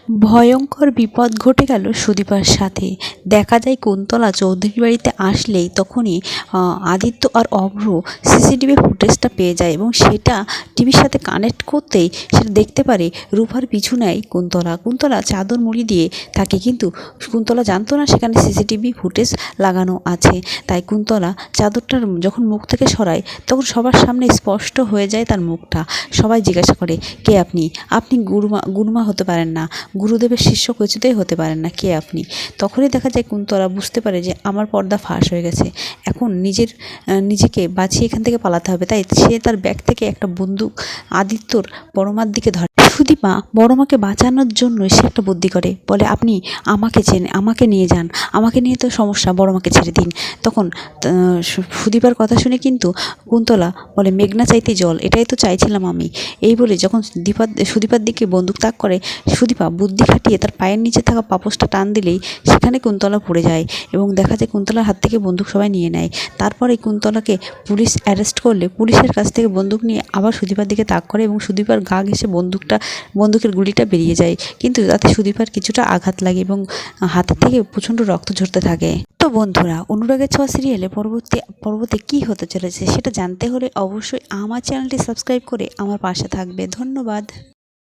ভয়ঙ্কর বিপদ ঘটে গেল সুদীপার সাথে। দেখা যায় কুন্তলা চৌধুরীর বাড়িতে আসলেই তখনই আদিত্য আর অভ্র সিসিটিভি ফুটেজটা পেয়ে যায় এবং সেটা টিভির সাথে কানেক্ট করতেই সেটা দেখতে পারে রূপার পিছু নেয় কুন্তলা চাদর মুড়ি দিয়ে থাকে, কিন্তু কুন্তলা জানতো না সেখানে সিসিটিভি ফুটেজ লাগানো আছে। তাই কুন্তলা চাদরটার যখন মুখ থেকে সরায় তখন সবার সামনে স্পষ্ট হয়ে যায় তার মুখটা। সবাই জিজ্ঞাসা করে, কে আপনি? আপনি গুরুমা হতে পারেন না, গুরুদেবের শিষ্য কিছুতেই হতে পারেন না, কে আপনি? তখনই দেখা যায় কুন্তলা বুঝতে পারে যে আমার পর্দা ফাঁস হয়ে গেছে, এখন নিজেকে বাঁচিয়ে এখান থেকে পালাতে হবে। তাই সে তার ব্যাগ থেকে একটা বন্দুক আদিত্যর বড়মার দিকে ধরে। সুদীপা বড়মাকে বাঁচানোর জন্য সে একটা বুদ্ধি করে, বলে আপনি আমাকে নিয়ে যান, আমাকে নিয়ে তো সমস্যা, বড়মাকে ছেড়ে দিন। তখন সুদীপার কথা শুনে কিন্তু কুন্তলা বলে, মেঘনা চাইতে জল, এটাই তো চাইছিলাম আমি। এই বলে যখন সুদীপার দিকে বন্দুক তাক করে, সুদীপা বুদ্ধি খাটিয়ে তার পায়ের নিচে থাকা পাপোশটা টান দিলেই সেখানে কুন্তলা পড়ে যায় এবং দেখা যায় কুন্তলার হাত থেকে বন্দুক সবাই নিয়ে নেয়। তারপরে কুন্তলাকে পুলিশ অ্যারেস্ট করলে পুলিশের কাছ থেকে বন্দুক নিয়ে আবার সুদীপার দিকে তাক করে এবং সুদীপার গা ঘেঁষে বন্দুকের গুলিটা বেরিয়ে যায়, কিন্তু তাতে সুদীপার কিছুটা আঘাত লাগে এবং হাতের থেকে প্রচণ্ড রক্ত ঝরতে থাকে। তো বন্ধুরা, অনুরাগের ছোঁয়া সিরিয়ালে পরবর্তী কী হতে চলেছে সেটা জানতে হলে অবশ্যই আমার চ্যানেলটি সাবস্ক্রাইব করে আমার পাশে থাকবে। ধন্যবাদ।